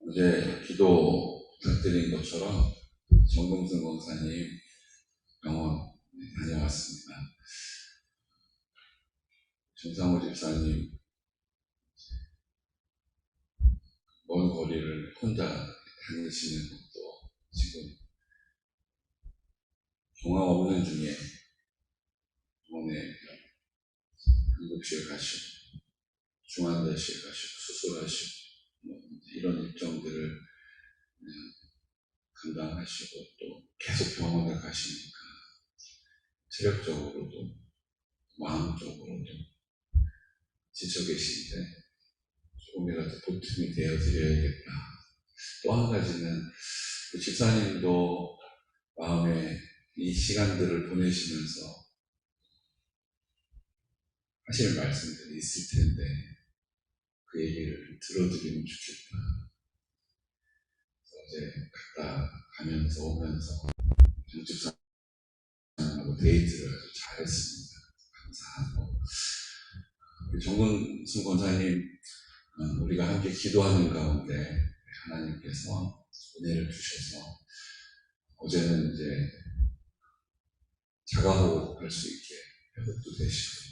어제 기도 부탁드린 것처럼 정동승 권사님 병원 다녀왔습니다. 정상호 집사님 먼 거리를 혼자 다니시는 것도 지금 경황 없는 중에 병원에 응급실 가시고 중환자실 가시고 수술하시고 이런 일정들을 감당하시고 또 계속 병원에 가시니까 체력적으로도 마음적으로도 지쳐 계신데 조금이라도 보탬이 되어드려야겠다. 또 한 가지는 그 집사님도 마음에 이 시간들을 보내시면서 하실 말씀들이 있을 텐데 그 얘기를 들어드리면 좋겠다. 어제 갔다 가면서 오면서 정 집사님하고 데이트를 아주 잘했습니다. 감사하고 정근순 권사님 우리가 함께 기도하는 가운데 하나님께서 은혜를 주셔서 어제는 이제 자가호흡 할 수 있게 회복도 되시고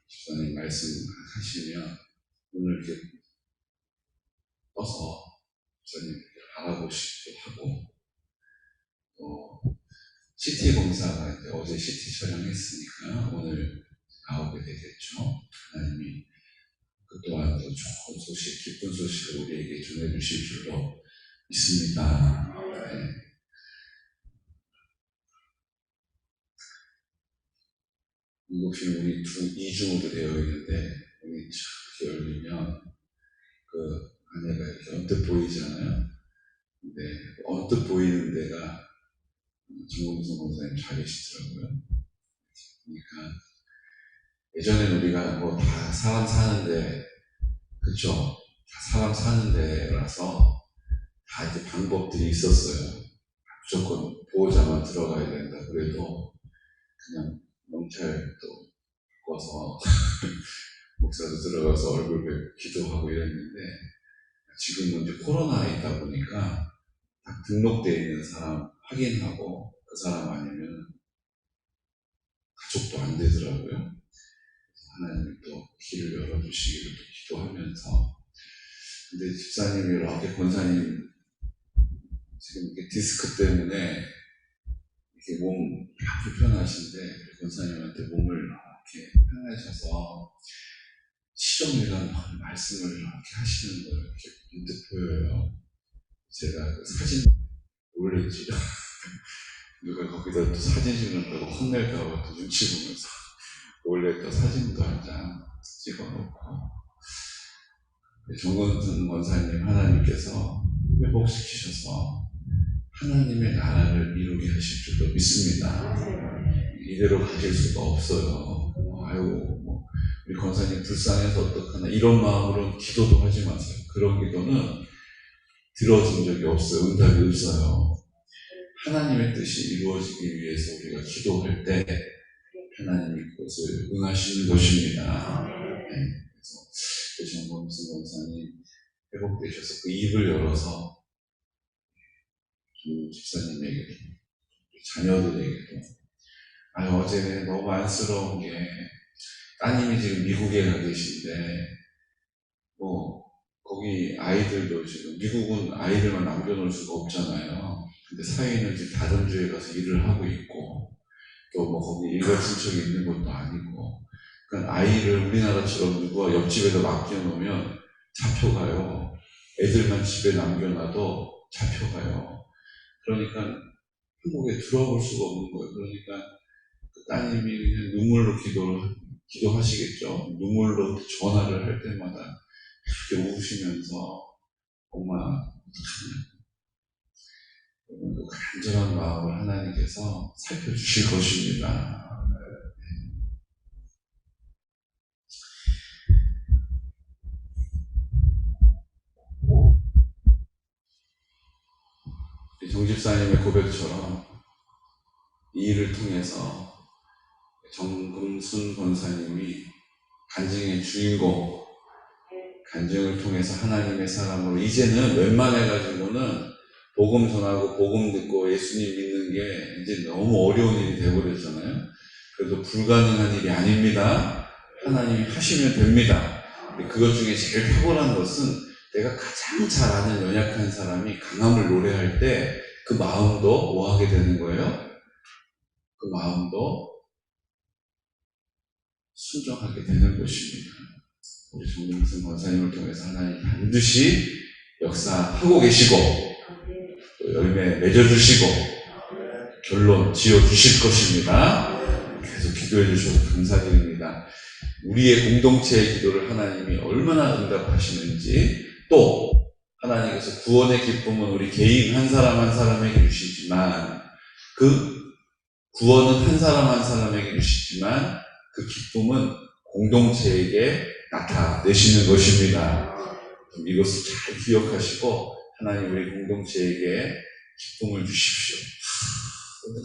집사님 말씀하시면 오늘 이렇게 떠서 집사님 이렇게 알아보시기도 하고 또 CT 검사가 이제 어제 CT 촬영했으니까 오늘 나오게 되겠죠. 하나님이 그 또한 더 좋은 소식, 기쁜 소식을 우리에게 전해주실 줄로 믿습니다. 네. 응급실 우리 2중으로 되어 있는데 문이 쫙 열리면 그 안에가 이렇게 언뜻 보이잖아요. 근데 언뜻 보이는 데가 정동승 권사님 잘 계시더라고요. 그러니까 예전엔 우리가 뭐 다 사람 사는데 그쵸? 다 사람 사는 데라서 다 이제 방법들이 있었어요. 무조건 보호자만 들어가야 된다. 그래도 그냥 명찰도 바꿔서 목사도 들어가서 얼굴 뵙고 기도하고 이랬는데 지금은 이제 코로나 있다 보니까 딱 등록되어 있는 사람 확인하고 그 사람 아니면 가족도 안 되더라고요. 하나님이 또 길을 열어주시기를 또 기도하면서 근데 집사님이 이렇게 권사님 지금 이렇게 디스크 때문에 이렇게 몸 불편하신데 권사님한테 몸을 이렇게 편하셔서 시종일관 말씀을 이렇게 하시는 걸 이렇게 문득 보여요. 제가 그 사진 올렸지. 누가 거기다 또 사진 찍는다고 혼낼까봐 또 눈치 보면서 올렸던 사진도 한 장 찍어놓고 정건순 권사님 하나님께서 회복시키셔서 하나님의 나라를 이루게 하실 줄로 믿습니다. 이대로 가실 수가 없어요. 아유, 우리 권사님 불쌍해서 어떡하나 이런 마음으로 기도도 하지 마세요. 그런 기도는 들어준 적이 없어요. 응답이 없어요. 하나님의 뜻이 이루어지기 위해서 우리가 기도할 때 하나님이 그것을 응하시는 것입니다. 네. 그래서 정범승 권사님 회복되셔서 그 입을 열어서 집사님에게도 자녀들에게도 어제 너무 안쓰러운 게 따님이 지금 미국에 가 계신데 거기 아이들도 지금 미국은 아이들만 남겨놓을 수가 없잖아요. 근데 사위는 지금 다른 주에 가서 일을 하고 있고 또 거기 일가 친척이 있는 것도 아니고 그러니까 아이를 우리나라처럼 누가 옆집에다 맡겨놓으면 잡혀가요. 애들만 집에 남겨놔도 잡혀가요. 그러니까 한국에 들어올 수가 없는 거예요. 그러니까 그 따님이 그냥 눈물로 기도하시겠죠. 눈물로 전화를 할 때마다 이렇게 우시면서 엄마 그 간절한 마음을 하나님께서 살펴주실 것입니다. 정집사님의 고백처럼 이 일을 통해서 정금순 권사님이 간증의 주인공 간증을 통해서 하나님의 사람으로 이제는 웬만해가지고는 복음 전하고 복음 듣고 예수님 믿는 게 이제 너무 어려운 일이 되어버렸잖아요. 그래도 불가능한 일이 아닙니다. 하나님이 하시면 됩니다. 그것 중에 제일 탁월한 것은 내가 가장 잘 아는 연약한 사람이 강함을 노래할 때 그 마음도 뭐 하게 되는 거예요? 그 마음도 순종하게 되는 것입니다. 우리 정동승 권사님을 통해서 하나님 반드시 역사하고 계시고 또 열매 맺어주시고 결론 지어주실 것입니다. 계속 기도해 주셔서 감사드립니다. 우리의 공동체의 기도를 하나님이 얼마나 응답하시는지, 또 하나님께서 구원의 기쁨은 우리 개인 한 사람 한 사람에게 주시지만 그 구원은 한 사람 한 사람에게 주시지만 그 기쁨은 공동체에게 나타내시는 것입니다. 이것을 잘 기억하시고 하나님 우리 공동체에게 기쁨을 주십시오.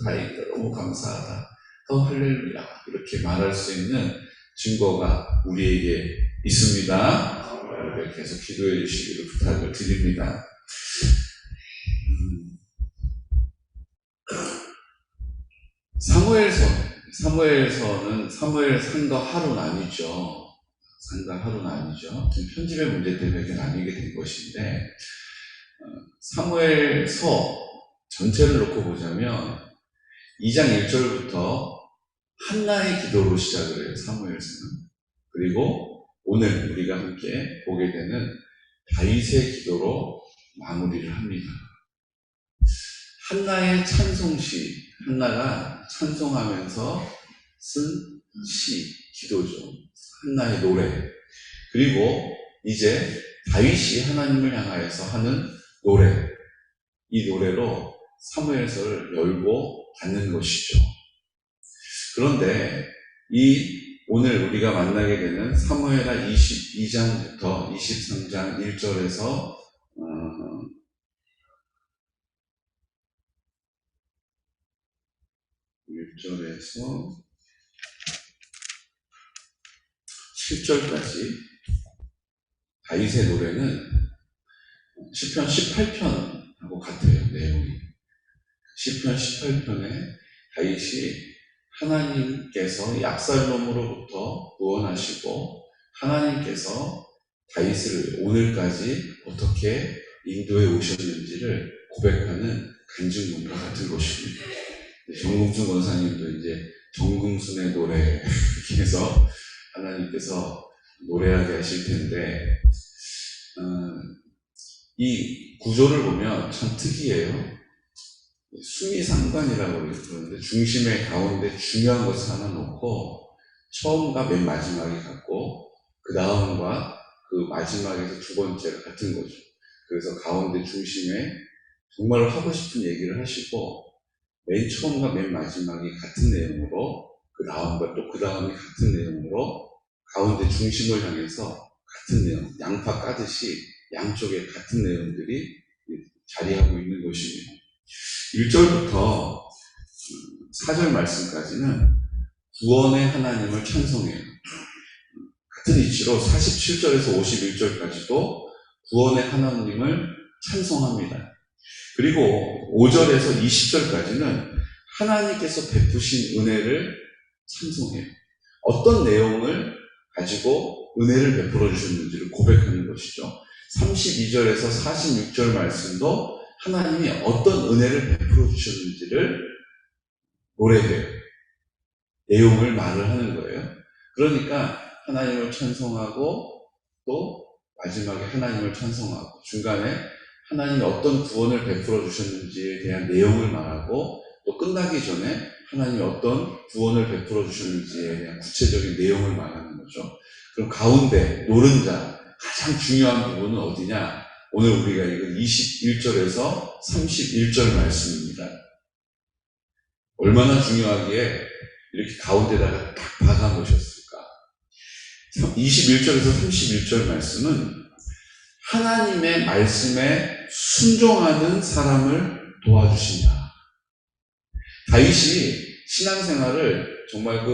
다행이다. 너무 감사하다. 할렐루야. 이렇게 말할 수 있는 증거가 우리에게 있습니다. 계속 기도해 주시기를 부탁을 드립니다. 사무엘서는 사무엘 산과 하루 나뉘죠. 산과 하루 나뉘죠. 편집의 문제 때문에 이렇게 나뉘게 된 것인데, 사무엘서 전체를 놓고 보자면 2장 1절부터 한나의 기도로 시작을 해요. 사무엘서는. 그리고 오늘 우리가 함께 보게 되는 다윗의 기도로 마무리를 합니다. 한나의 찬송시, 한나가 찬송하면서 쓴 시, 기도죠. 한나의 노래. 그리고 이제 다윗이 하나님을 향하여서 하는 노래. 이 노래로 사무엘서를 열고 닫는 것이죠. 그런데 오늘 우리가 만나게 되는 사무엘하 22장부터 23장 1절에서 1절에서 7절까지 다윗의 노래는 시편 18편하고 같아요. 내용이. 시편 18편에 다윗이 하나님께서 압살롬으로부터 구원하시고 하나님께서 다윗을 오늘까지 어떻게 인도해 오셨는지를 고백하는 간증문과 같은 것입니다. 정금순 권사님도 이제 정금순의 노래 이렇게 해서 하나님께서 노래하게 하실 텐데, 이 구조를 보면 참 특이해요. 수미상관이라고 그러는데 중심의 가운데 중요한 것을 하나 놓고 처음과 맨 마지막이 같고 그 다음과 그 마지막에서 두 번째가 같은 거죠. 그래서 가운데 중심에 정말 하고 싶은 얘기를 하시고 맨 처음과 맨 마지막이 같은 내용으로 그 다음과 또 그 다음이 같은 내용으로 가운데 중심을 향해서 같은 내용, 양파 까듯이 양쪽에 같은 내용들이 자리하고 있는 것입니다. 1절부터 4절 말씀까지는 구원의 하나님을 찬송해요. 같은 이치로 47절에서 51절까지도 구원의 하나님을 찬송합니다. 그리고 5절에서 20절까지는 하나님께서 베푸신 은혜를 찬송해요. 어떤 내용을 가지고 은혜를 베풀어 주셨는지를 고백하는 것이죠. 32절에서 46절 말씀도 하나님이 어떤 은혜를 베풀어 주셨는지를 노래해요. 내용을 말을 하는 거예요. 그러니까 하나님을 찬송하고 또 마지막에 하나님을 찬송하고 중간에 하나님이 어떤 구원을 베풀어 주셨는지에 대한 내용을 말하고 또 끝나기 전에 하나님이 어떤 구원을 베풀어 주셨는지에 대한 구체적인 내용을 말하는 거죠. 그럼 가운데 노른자 가장 중요한 부분은 어디냐? 오늘 우리가 읽은 21절에서 31절 말씀입니다. 얼마나 중요하기에 이렇게 가운데다가 딱 박아 놓으셨을까? 21절에서 31절 말씀은 하나님의 말씀에 순종하는 사람을 도와주신다. 다윗이 신앙생활을 정말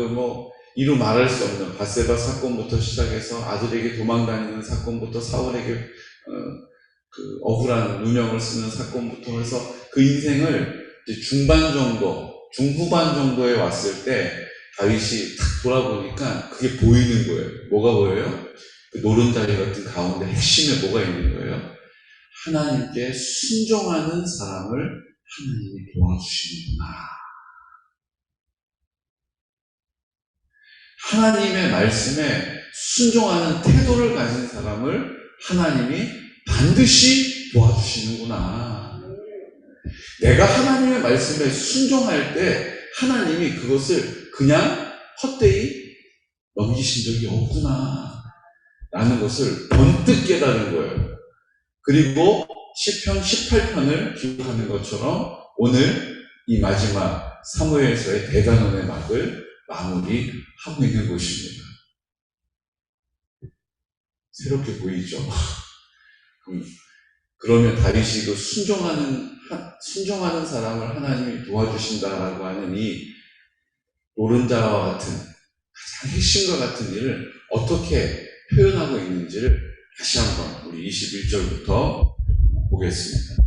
이루 말할 수 없는 바세바 사건부터 시작해서 아들에게 도망다니는 사건부터 사울에게 그 억울한 누명을 쓰는 사건부터 해서 그 인생을 이제 중반 정도, 중후반 정도에 왔을 때 다윗이 탁 돌아보니까 그게 보이는 거예요. 뭐가 보여요? 그 노른자리 같은 가운데 핵심에 뭐가 있는 거예요? 하나님께 순종하는 사람을 하나님이 도와주시는구나. 하나님의 말씀에 순종하는 태도를 가진 사람을 하나님이 반드시 도와주시는구나. 내가 하나님의 말씀에 순종할 때 하나님이 그것을 그냥 헛되이 넘기신 적이 없구나 라는 것을 번뜩 깨달은 거예요. 그리고 시편 18편을 기록하는 것처럼 오늘 이 마지막 사무엘서의 대단원의 막을 마무리하고 있는 것입니다. 새롭게 보이죠? 그러면 다윗이 그 순종하는 사람을 하나님이 도와주신다라고 하는 이 노른자와 같은 가장 핵심과 같은 일을 어떻게 표현하고 있는지를 다시 한번 우리 21절부터 보겠습니다.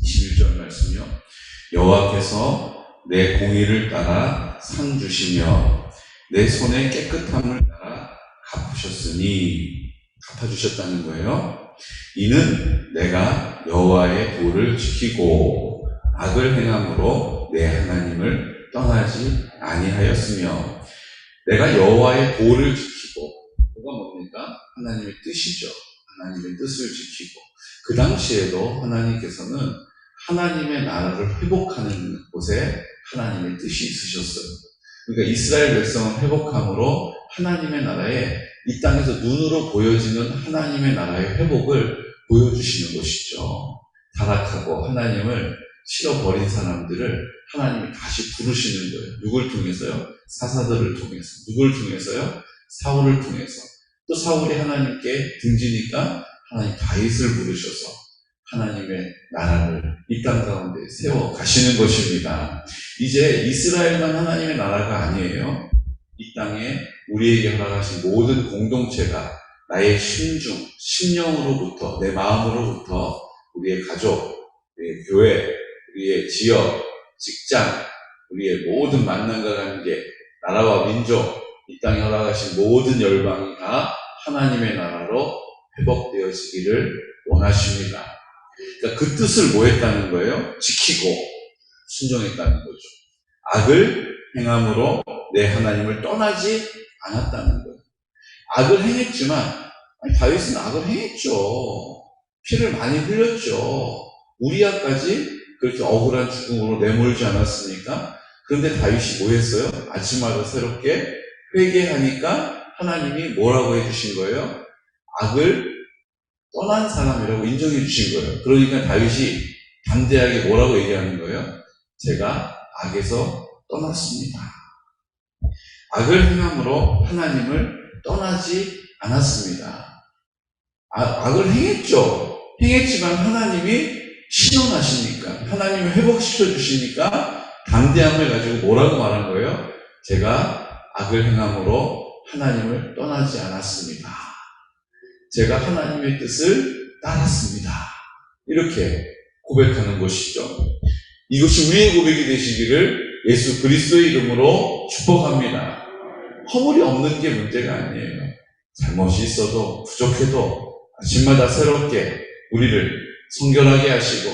21절 말씀이요. 여호와께서 내 공의를 따라 상 주시며 내 손의 깨끗함을 따라 갚아주셨다는 거예요. 이는 내가 여호와의 도를 지키고 악을 행함으로 내 하나님을 떠나지 아니하였으며. 내가 여호와의 도를 지키고, 도가 뭡니까? 하나님의 뜻이죠. 하나님의 뜻을 지키고, 그 당시에도 하나님께서는 하나님의 나라를 회복하는 곳에 하나님의 뜻이 있으셨어요. 그러니까 이스라엘 백성은 회복함으로 하나님의 나라에 이 땅에서 눈으로 보여지는 하나님의 나라의 회복을 보여주시는 것이죠. 타락하고 하나님을 싫어버린 사람들을 하나님이 다시 부르시는 거예요. 누굴 통해서요? 사사들을 통해서. 누굴 통해서요? 사울을 통해서. 또 사울이 하나님께 등지니까 하나님 다윗을 부르셔서 하나님의 나라를 이 땅 가운데 세워 가시는 것입니다. 이제 이스라엘만 하나님의 나라가 아니에요. 이 땅에 우리에게 허락하신 모든 공동체가 나의 심중, 심령으로부터, 내 마음으로부터 우리의 가족, 우리의 교회, 우리의 지역, 직장, 우리의 모든 만남과 관계, 나라와 민족, 이 땅에 허락하신 모든 열방이 다 하나님의 나라로 회복되어지기를 원하십니다. 그러니까 그 뜻을 뭐 했다는 거예요? 지키고 순종했다는 거죠. 악을 행함으로 내 하나님을 떠나지 않았다는 거예요. 악을 행했지만, 다윗은 악을 행했죠. 피를 많이 흘렸죠. 우리아까지 그렇게 억울한 죽음으로 내몰지 않았습니까? 그런데 다윗이 뭐 했어요? 아침마다 새롭게 회개하니까 하나님이 뭐라고 해주신 거예요? 악을 떠난 사람이라고 인정해 주신 거예요. 그러니까 다윗이 담대하게 뭐라고 얘기하는 거예요? 제가 악에서 떠났습니다. 악을 행함으로 하나님을 떠나지 않았습니다. 악을 행했죠. 행했지만 하나님이 신원하시니까, 하나님이 회복시켜 주시니까 담대함을 가지고 뭐라고 말한 거예요? 제가 악을 행함으로 하나님을 떠나지 않았습니다. 제가 하나님의 뜻을 따랐습니다. 이렇게 고백하는 것이죠. 이것이 우리의 고백이 되시기를 예수 그리스도의 이름으로 축복합니다. 허물이 없는 게 문제가 아니에요. 잘못이 있어도 부족해도 아침마다 새롭게 우리를 성결하게 하시고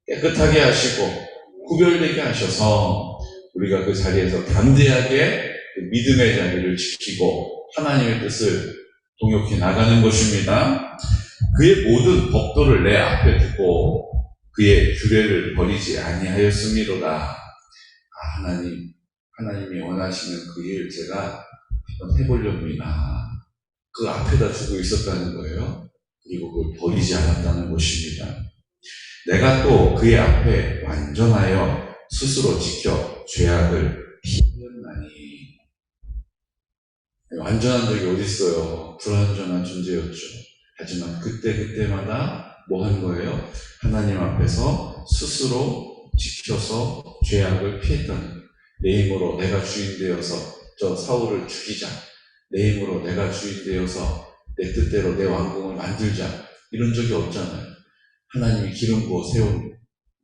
깨끗하게 하시고 구별되게 하셔서 우리가 그 자리에서 담대하게 그 믿음의 자리를 지키고 하나님의 뜻을 동역해 나가는 것입니다. 그의 모든 법도를 내 앞에 두고 그의 규례를 버리지 아니하였음이로다. 하나님이 원하시는 그 일 제가 한번 해보렵니다. 그 앞에다 두고 있었다는 거예요. 그리고 그걸 버리지 않았다는 것입니다. 내가 또 그의 앞에 완전하여 스스로 지켜 죄악을 피하였나니. 완전한 적이 어디 있어요? 불완전한 존재였죠. 하지만 그때마다 뭐 한 거예요? 하나님 앞에서 스스로 지켜서 죄악을 피했다는 거예요. 내 힘으로 내가 주인 되어서 저 사울을 죽이자. 내 힘으로 내가 주인 되어서 내 뜻대로 내 왕궁을 만들자. 이런 적이 없잖아요. 하나님이 기름 부어 세운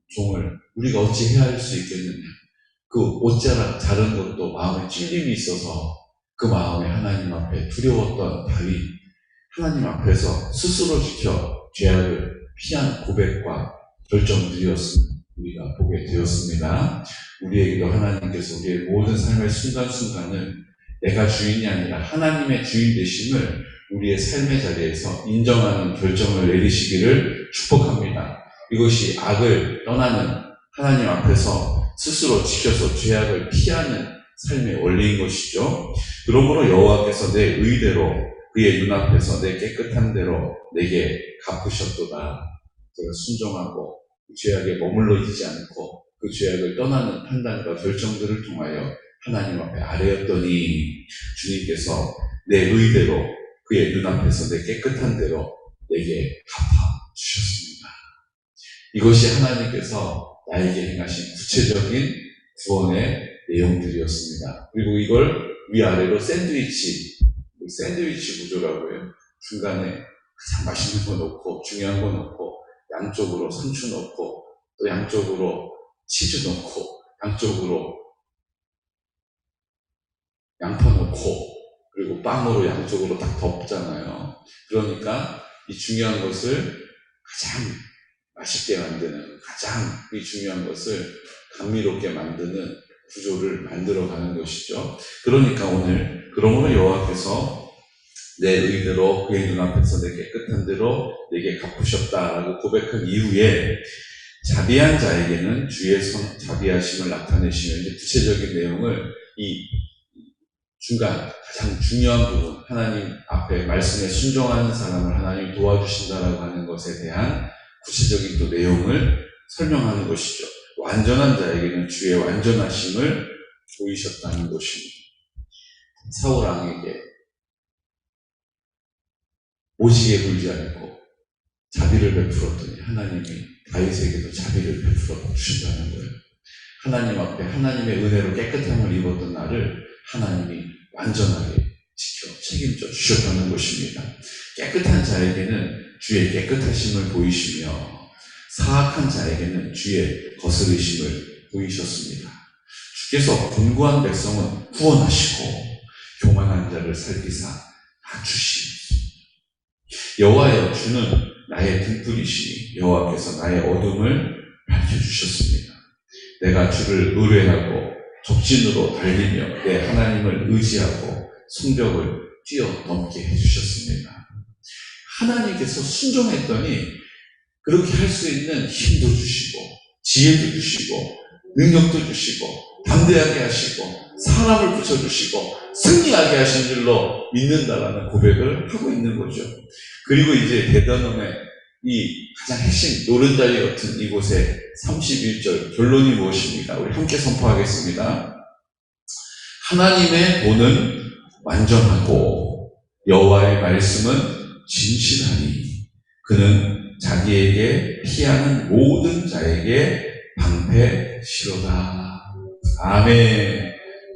종을 우리가 어찌 해야 할 수 있겠느냐. 그 옷자락 자른 것도 마음에 찔림이 있어서 그 마음에 하나님 앞에 두려웠던 다윗, 하나님 앞에서 스스로 지켜 죄악을 피한 고백과 결정들이었음을 우리가 보게 되었습니다. 우리에게도 하나님께서 우리의 모든 삶의 순간순간을 내가 주인이 아니라 하나님의 주인 되심을 우리의 삶의 자리에서 인정하는 결정을 내리시기를 축복합니다. 이것이 악을 떠나는 하나님 앞에서 스스로 지켜서 죄악을 피하는 삶의 원리인 것이죠. 그러므로 여호와께서 내 의대로 그의 눈앞에서 내 깨끗한 대로 내게 갚으셨도다. 제가 순종하고 그 죄악에 머물러 있지 않고 그 죄악을 떠나는 판단과 결정들을 통하여 하나님 앞에 아뢰었더니 주님께서 내 의대로 그의 눈앞에서 내 깨끗한 대로 내게 갚아주셨습니다. 이것이 하나님께서 나에게 행하신 구체적인 구원의 내용들이었습니다. 그리고 이걸 위아래로 샌드위치 구조라고 해요. 중간에 가장 맛있는 거 넣고 중요한 거 넣고 양쪽으로 상추 넣고 또 양쪽으로 치즈 넣고 양쪽으로 양파 넣고 그리고 빵으로 양쪽으로 딱 덮잖아요. 그러니까 이 중요한 것을 가장 맛있게 만드는, 가장 이 중요한 것을 감미롭게 만드는 구조를 만들어가는 것이죠. 그러니까 오늘 그러므로 여호와께서 내 의대로 그의 눈앞에서 내 깨끗한 대로 내게 갚으셨다라고 고백한 이후에 자비한 자에게는 주의 자비하심을 나타내시며 이제 구체적인 내용을 이 중간 가장 중요한 부분 하나님 앞에 말씀에 순종하는 사람을 하나님 도와주신다라고 하는 것에 대한 구체적인 또 내용을 설명하는 것이죠. 완전한 자에게는 주의 완전하심을 보이셨다는 것입니다. 사울 왕에게 오지게 굴지 않고 자비를 베풀었더니 하나님이 다윗에게도 자비를 베풀어 주신다는 거예요. 하나님 앞에 하나님의 은혜로 깨끗함을 입었던 나를 하나님이 완전하게 지켜 책임져 주셨다는 것입니다. 깨끗한 자에게는 주의 깨끗하심을 보이시며 사악한 자에게는 주의 거스르심을 보이셨습니다. 주께서 곤고한 백성은 구원하시고 교만한 자를 살피사 낮추시옵소서. 여호와여 주는 나의 등불이시니 여호와께서 나의 어둠을 밝혀주셨습니다. 내가 주를 의뢰하고 적진으로 달리며 내 하나님을 의지하고 성벽을 뛰어넘게 해주셨습니다. 하나님께서 순종했더니 그렇게 할 수 있는 힘도 주시고 지혜도 주시고 능력도 주시고 담대하게 하시고 사람을 붙여주시고 승리하게 하신 줄로 믿는다라는 고백을 하고 있는 거죠. 그리고 이제 대단원의 이 가장 핵심 노른자리 같은 이곳에 31절 결론이 무엇입니까? 우리 함께 선포하겠습니다. 하나님의 도는 완전하고 여호와의 말씀은 진실하니 그는 자기에게 피하는 모든 자에게 방패시로다. 아멘.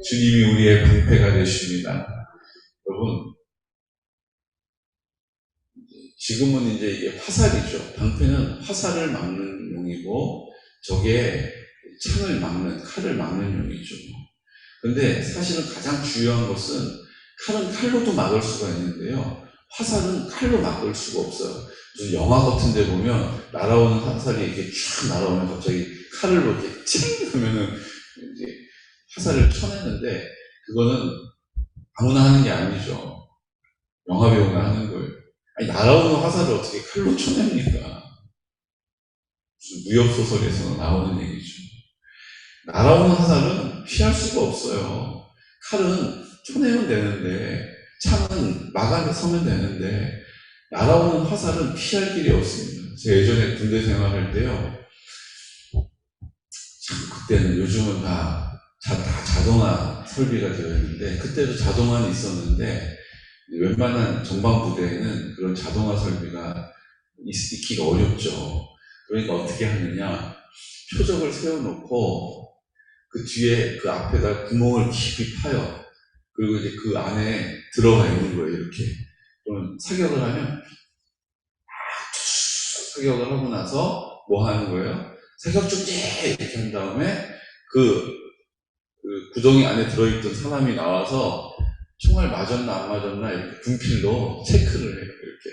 주님이 우리의 방패가 되십니다. 여러분, 지금은 이제 이게 화살이죠. 방패는 화살을 막는 용이고, 저게 창을 막는, 칼을 막는 용이죠. 근데 사실은 가장 중요한 것은 칼은 칼로도 막을 수가 있는데요. 화살은 칼로 막을 수가 없어요. 무슨 영화 같은 데 보면 날아오는 화살이 이렇게 쫙 날아오면 갑자기 칼을 이렇게 칭 하면은 이제 화살을 쳐내는데 그거는 아무나 하는 게 아니죠. 영화 배우가 하는 거예요. 아니, 날아오는 화살을 어떻게 칼로 쳐냅니까? 무슨 무협소설에서 나오는 얘기죠. 날아오는 화살은 피할 수가 없어요. 칼은 쳐내면 되는데, 창은 막아서 서면 되는데, 날아오는 화살은 피할 길이 없습니다. 제가 예전에 군대 생활할 때요, 참, 그때는 요즘은 다 자동화 설비가 되어 있는데, 그때도 자동화는 있었는데, 웬만한 정방부대에는 그런 자동화 설비가 있기가 어렵죠. 그러니까 어떻게 하느냐, 표적을 세워놓고, 그 뒤에, 그 앞에다 구멍을 깊이 파요. 그리고 이제 그 안에 들어가 있는 거예요, 이렇게. 그러면 사격을 하면, 사격을 하고 나서 뭐 하는 거예요? 사격 중지! 이렇게 한 다음에 그 구덩이 안에 들어있던 사람이 나와서 총알 맞았나 안 맞았나 이렇게 분필로 체크를 해요, 이렇게.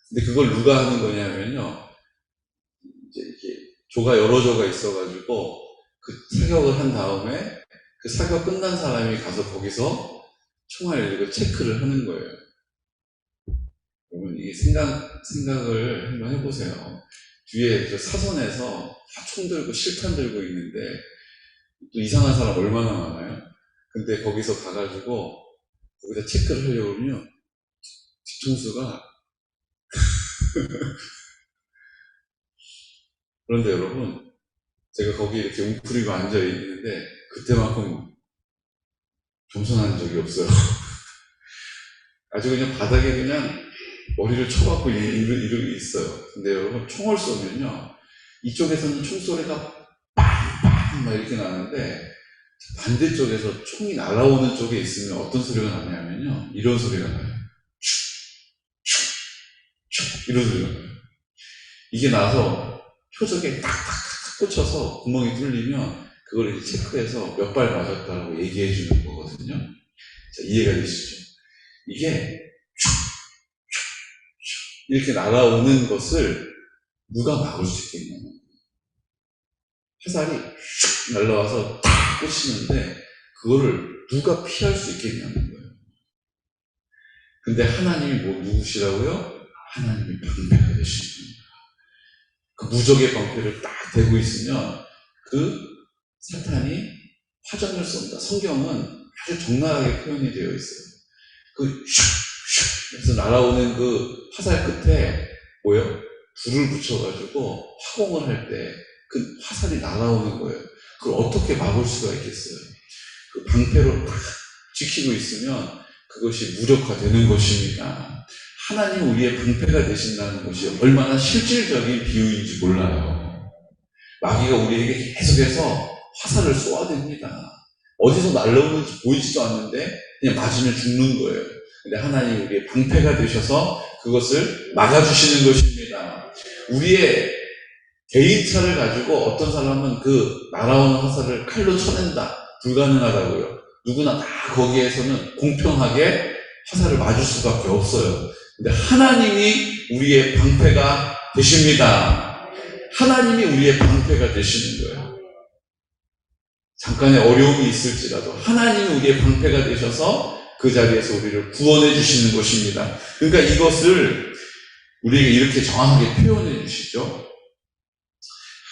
근데 그걸 누가 하는 거냐면요, 이제 이렇게 조가 여러 조가 있어가지고 그 사격을 한 다음에 그 사격 끝난 사람이 가서 거기서 총알 이렇게 체크를 하는 거예요. 여러분, 이 생각을 한번 해보세요. 뒤에 저 사선에서 다 총 들고 실탄 들고 있는데 또 이상한 사람 얼마나 많아요? 근데 거기서 가가지고 거기다 체크를 하려고 하면 뒤통수가 그런데 여러분, 제가 거기 이렇게 웅크리고 앉아 있는데 그때만큼 겸손한 적이 없어요. 아주 그냥 바닥에 그냥 머리를 쳐박고 이러고 있어요. 근데 여러분, 총을 쏘면요, 이쪽에서는 총소리가 빵빵 막 이렇게 나는데 반대쪽에서 총이 날아오는 쪽에 있으면 어떤 소리가 나냐면요, 이런 소리가 나요. 슉 이런 소리가 나요. 이게 나서 표적에 딱딱딱 꽂혀서 구멍이 뚫리면 그걸 이제 체크해서 몇 발 맞았다고 얘기해 주는 거거든요. 자, 이해가 되시죠? 이게 이렇게 날아오는 것을 누가 막을 수 있겠냐면, 화살이 슉 날라와서 딱 꽂히는데 그거를 누가 피할 수 있겠냐는 거예요. 근데 하나님이 누구시라고요? 하나님이 방패가 되시는 겁니다. 그 무적의 방패를 딱 대고 있으면 그 사탄이 화전을 쏜다. 성경은 아주 적나라하게 표현이 되어 있어요. 그 슉슉 해서 날아오는 그 화살 끝에 뭐예요? 불을 붙여가지고 화공을 할 때 그 화살이 날아오는 거예요. 그걸 어떻게 막을 수가 있겠어요? 그 방패로 딱 지키고 있으면 그것이 무력화되는 것입니다. 하나님 우리의 방패가 되신다는 것이 얼마나 실질적인 비유인지 몰라요. 마귀가 우리에게 계속해서 화살을 쏘아댑니다. 어디서 날라오는지 보이지도 않는데 그냥 맞으면 죽는 거예요. 근데 하나님 우리의 방패가 되셔서 그것을 막아주시는 것입니다. 우리의 개인차를 가지고 어떤 사람은 그 날아오는 화살을 칼로 쳐낸다. 불가능하다고요. 누구나 다 거기에서는 공평하게 화살을 맞을 수밖에 없어요. 근데 하나님이 우리의 방패가 되십니다. 하나님이 우리의 방패가 되시는 거예요. 잠깐의 어려움이 있을지라도 하나님이 우리의 방패가 되셔서 그 자리에서 우리를 구원해 주시는 것입니다. 그러니까 이것을 우리에게 이렇게 정확하게 표현해 주시죠.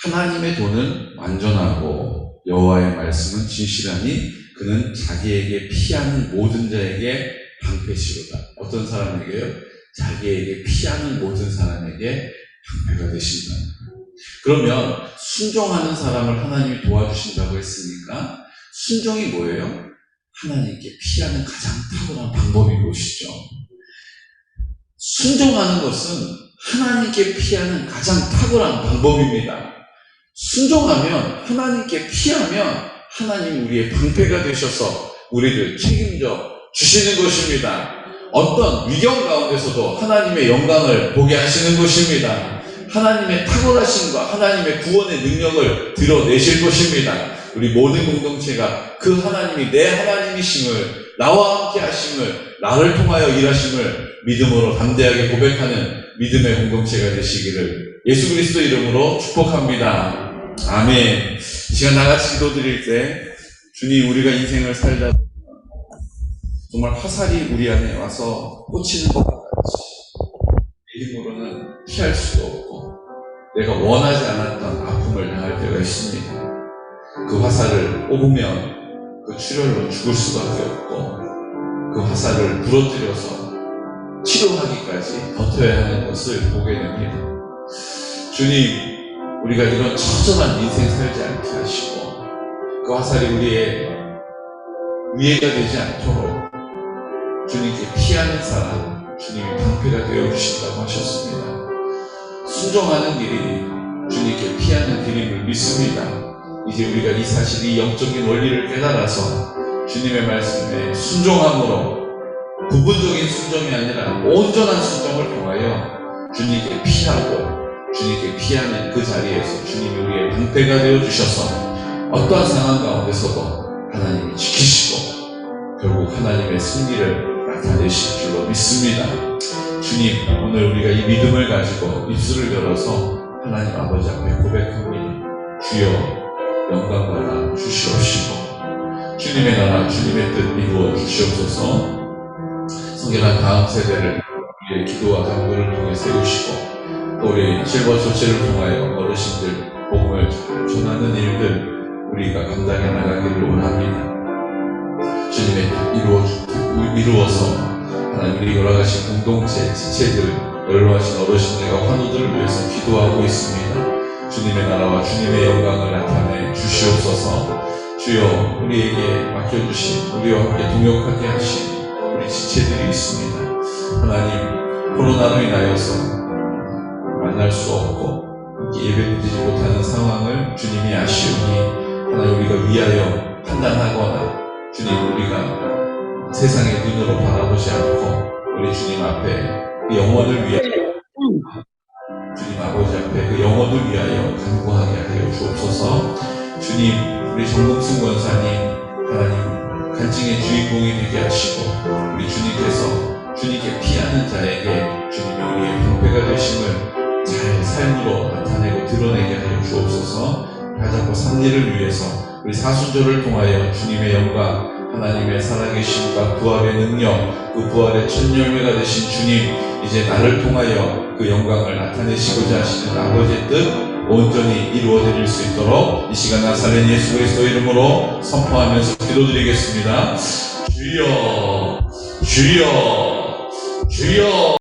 하나님의 도는 완전하고 여호와의 말씀은 진실하니 그는 자기에게 피하는 모든 자에게 방패시로다. 어떤 사람에게요? 자기에게 피하는 모든 사람에게 방패가 되신다. 그러면 순종하는 사람을 하나님이 도와주신다고 했으니까 순종이 뭐예요? 하나님께 피하는 가장 탁월한 방법이 무엇이죠? 순종하는 것은 하나님께 피하는 가장 탁월한 방법입니다. 순종하면, 하나님께 피하면 하나님이 우리의 방패가 되셔서 우리를 책임져 주시는 것입니다. 어떤 위경 가운데서도 하나님의 영광을 보게 하시는 것입니다. 하나님의 탁월하심과 하나님의 구원의 능력을 드러내실 것입니다. 우리 모든 공동체가 그 하나님이 내 하나님이심을, 나와 함께 하심을, 나를 통하여 일하심을 믿음으로 담대하게 고백하는 믿음의 공동체가 되시기를 예수 그리스도 이름으로 축복합니다. 아멘. 이 시간 나같이 기도드릴 때 주님, 우리가 인생을 살다 정말 화살이 우리 안에 와서 꽂히는 것과 같이 내 힘으로는 피할 수도 없고 내가 원하지 않았던 아픔을 당할 때가 있습니다. 그 화살을 뽑으면 그 출혈로 죽을 수밖에 없고 그 화살을 부러뜨려서 치료하기까지 버텨야 하는 것을 보게 됩니다. 주님, 우리가 이런 처절한 인생 살지 않게 하시고 그 화살이 우리의 위해가 되지 않도록 주님께 피하는 사람, 주님이 방패가 되어주신다고 하셨습니다. 순종하는 길이 주님께 피하는 길임을 믿습니다. 이제 우리가 이 사실, 이 영적인 원리를 깨달아서 주님의 말씀에 순종함으로, 부분적인 순종이 아니라 온전한 순종을 통하여 주님께 피하고, 주님께 피하는 그 자리에서 주님이 우리의 방패가 되어주셔서 어떠한 상황 가운데서도 하나님이 지키시고 결국 하나님의 승리를 나타내실 줄로 믿습니다. 주님, 오늘 우리가 이 믿음을 가지고 입술을 열어서 하나님 아버지 앞에 고백합니다. 주여, 영광 받아 주시옵시고 주님의 나라, 주님의 뜻 이루어 주시옵소서. 성결한 다음 세대를 우리의 기도와 간구를 통해 세우시고, 또 우리 실버 조체를 통하여 어르신들 복음을 전하는 일들 우리가 감당해 나가기를 원합니다. 주님의 뜻 이루어서 하나님이 열어가신 공동체, 지체들, 연로하신 어르신들과 환우들을 위해서 기도하고 있습니다. 주님의 나라와 주님의 영광을 나타내 주시옵소서. 주여, 우리에게 맡겨주신, 우리와 함께 동역하게 하신 우리 지체들이 있습니다. 하나님, 코로나로 인하여서 만날 수 없고 예배드리지 못하는 상황을 주님이 아시오니 하나님, 우리가 위하여 판단하거나 주님, 우리가 세상의 눈으로 바라보지 않고 우리 주님 앞에 그 영혼을 위하여, 주님 아버지 앞에 그 영혼을 위하여 간구하게 하여 주옵소서. 주님, 우리 정봉승 권사님 하나님 간증의 주인공이 되게 하시고, 우리 주님께서 주님께 피하는 자에게 주님이 우리의 방패가 되심을 잘 삶으로 나타내고 드러내게 하여 주옵소서. 가자고 삼리를 위해서 우리 사순절을 통하여 주님의 영광, 하나님의 살아계심과 부활의 능력, 그 부활의 첫 열매가 되신 주님, 이제 나를 통하여 그 영광을 나타내시고자 하시는 아버지의 뜻 온전히 이루어질 수 있도록 이 시간 나사렛 예수 그리스도 이름으로 선포하면서 기도드리겠습니다. 주여, 주여, 주여.